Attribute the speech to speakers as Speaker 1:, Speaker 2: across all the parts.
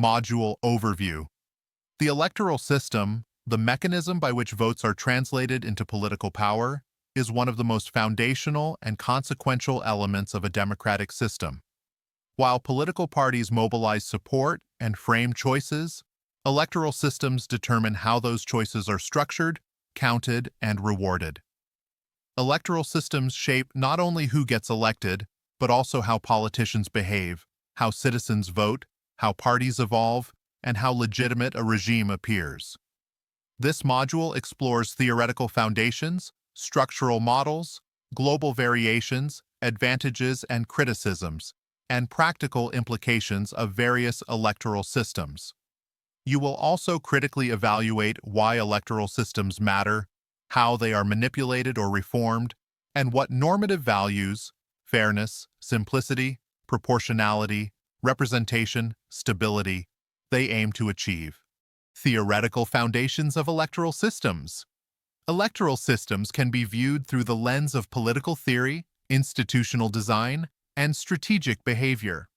Speaker 1: Module Overview. The electoral system, the mechanism by which votes are translated into political power, is one of the most foundational and consequential elements of a democratic system. While political parties mobilize support and frame choices, electoral systems determine how those choices are structured, counted, and rewarded. Electoral systems shape not only who gets elected, but also how politicians behave, how citizens vote, how parties evolve, and how legitimate a regime appears. This module explores theoretical foundations, structural models, global variations, advantages and criticisms, and practical implications of various electoral systems. You will also critically evaluate why electoral systems matter, how they are manipulated or reformed, and what normative values, fairness, simplicity, proportionality, representation, stability, they aim to achieve. Theoretical foundations of electoral systems. Electoral systems can be viewed through the lens of political theory, institutional design, and strategic behavior.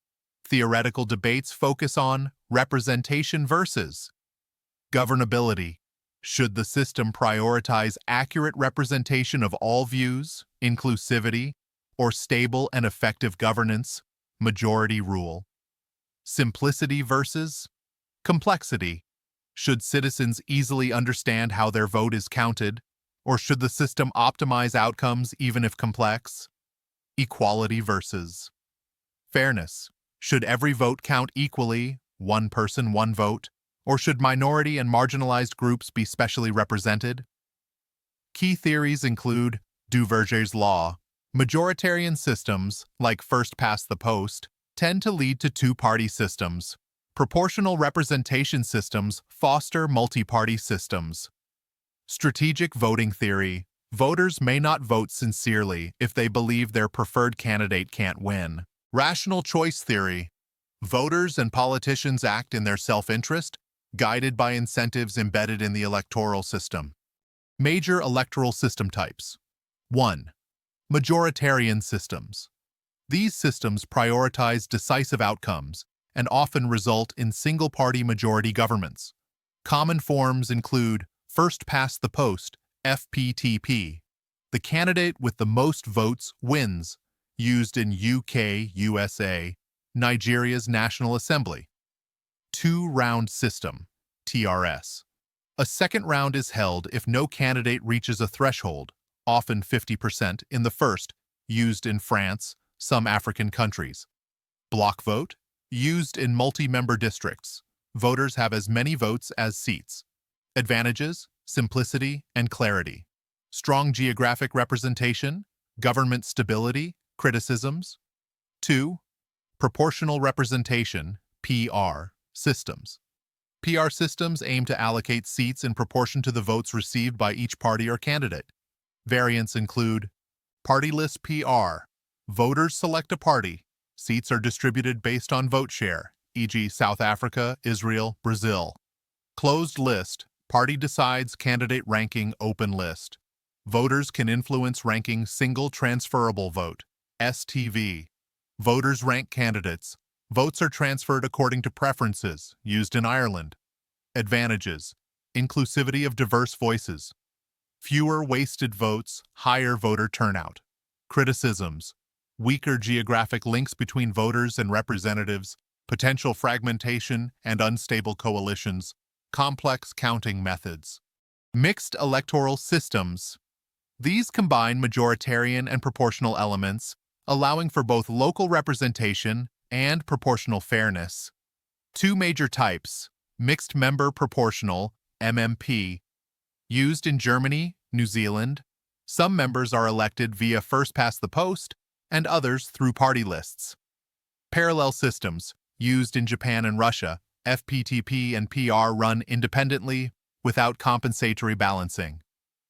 Speaker 1: Theoretical debates focus on representation versus governability. Should the system prioritize accurate representation of all views, inclusivity, or stable and effective governance, majority rule? Simplicity versus complexity. Should citizens easily understand how their vote is counted, or should the system optimize outcomes even if complex? Equality versus fairness. Should every vote count equally, one person, one vote, or should minority and marginalized groups be specially represented? Key theories include Duverger's law. Majoritarian systems, like first past the post, tend to lead to two-party systems. Proportional representation systems foster multi-party systems. Strategic voting theory. Voters may not vote sincerely if they believe their preferred candidate can't win. Rational choice theory. Voters and politicians act in their self-interest, guided by incentives embedded in the electoral system. Major electoral system types. 1. Majoritarian systems. These systems prioritize decisive outcomes and often result in single-party majority governments. Common forms include first past the post, FPTP. The candidate with the most votes wins, used in UK, USA, Nigeria's National Assembly. Two-round system, TRS. A second round is held if no candidate reaches a threshold, often 50% in the first, used in France, some African countries. Block vote, used in multi-member districts. Voters have as many votes as seats. Advantages, simplicity, and clarity. Strong geographic representation, government stability, criticisms. 2. Proportional representation, PR, systems. PR systems aim to allocate seats in proportion to the votes received by each party or candidate. Variants include party list PR. Voters select a party. Seats are distributed based on vote share, e.g. South Africa, Israel, Brazil. Closed list. Party decides candidate ranking open list. Voters can influence ranking single transferable vote, STV. Voters rank candidates. Votes are transferred according to preferences, used in Ireland. Advantages. Inclusivity of diverse voices. Fewer wasted votes, higher voter turnout. Criticisms. Weaker geographic links between voters and representatives, potential fragmentation and unstable coalitions, complex counting methods. Mixed electoral systems. These combine majoritarian and proportional elements, allowing for both local representation and proportional fairness. Two major types, mixed member proportional, MMP, used in Germany, New Zealand. Some members are elected via first past the post, and others through party lists. Parallel systems, used in Japan and Russia. FPTP and PR run independently, without compensatory balancing.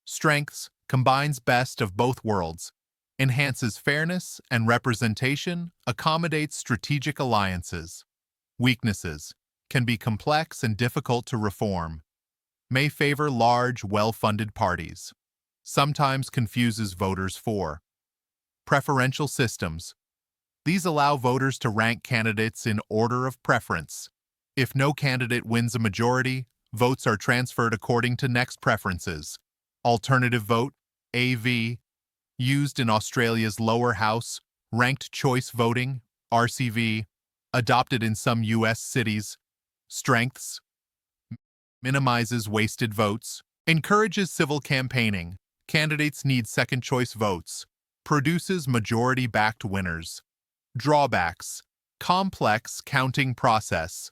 Speaker 1: Strengths, combines best of both worlds, enhances fairness and representation, accommodates strategic alliances. Weaknesses, can be complex and difficult to reform. May favor large, well-funded parties. Sometimes confuses voters for. Preferential systems. These allow voters to rank candidates in order of preference. If no candidate wins a majority, votes are transferred according to next preferences. Alternative vote, AV, used in Australia's lower house, ranked choice voting, RCV, adopted in some U.S. cities. Strengths: minimizes wasted votes, encourages civil campaigning, candidates need second-choice votes, produces majority-backed winners. Drawbacks: complex counting process.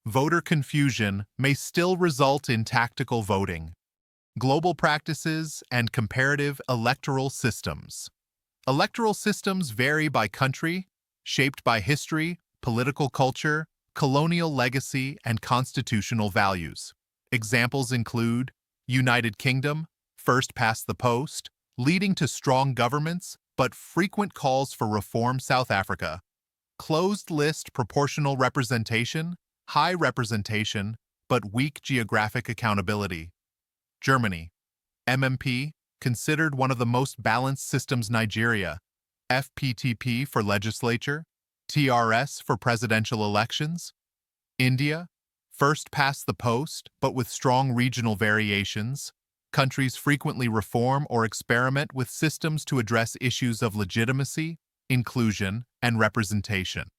Speaker 1: Voter confusion may still result in tactical voting. Global practices and comparative electoral systems. Electoral systems vary by country, shaped by history, political culture, colonial legacy, and constitutional values. Examples include United Kingdom, first past the post, leading to strong governments, but frequent calls for reform. South Africa, closed list proportional representation, high representation, but weak geographic accountability. Germany, MMP, considered one of the most balanced systems. Nigeria, FPTP for legislature, TRS for presidential elections. India, first past the post, but with strong regional variations. Countries frequently reform or experiment with systems to address issues of legitimacy, inclusion, and representation.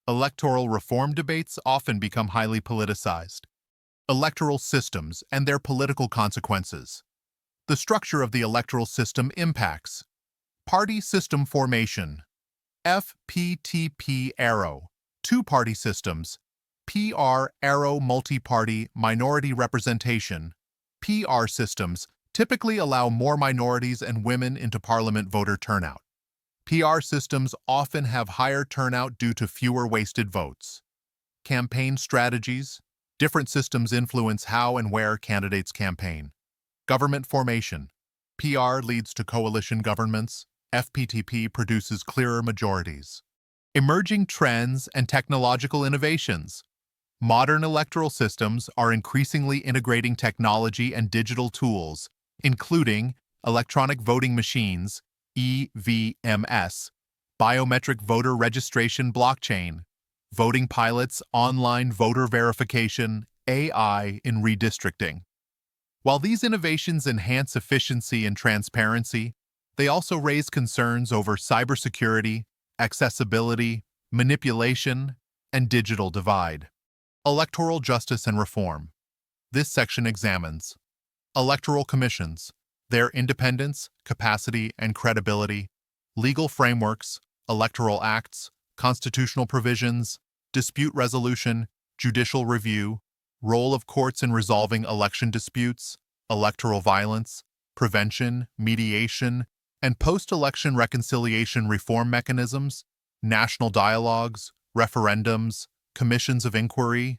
Speaker 1: Electoral reform debates often become highly politicized. Electoral systems and their political consequences. The structure of the electoral system impacts party system formation, FPTP arrow, two-party systems, PR arrow multi-party minority representation. PR systems typically allow more minorities and women into parliament voter turnout. PR systems often have higher turnout due to fewer wasted votes. Campaign strategies. Different systems influence how and where candidates campaign. Government formation. PR leads to coalition governments. FPTP produces clearer majorities. Emerging trends and technological innovations. Modern electoral systems are increasingly integrating technology and digital tools, including electronic voting machines, EVMS, biometric voter registration blockchain, voting pilots, online voter verification, AI in redistricting. While these innovations enhance efficiency and transparency, they also raise concerns over cybersecurity, accessibility, manipulation, and digital divide. Electoral justice and reform. This section examines electoral commissions, their independence, capacity, and credibility, legal frameworks, electoral acts, constitutional provisions, dispute resolution, judicial review, role of courts in resolving election disputes, electoral violence, prevention, mediation, and post-election reconciliation reform mechanisms, national dialogues, referendums, commissions of inquiry,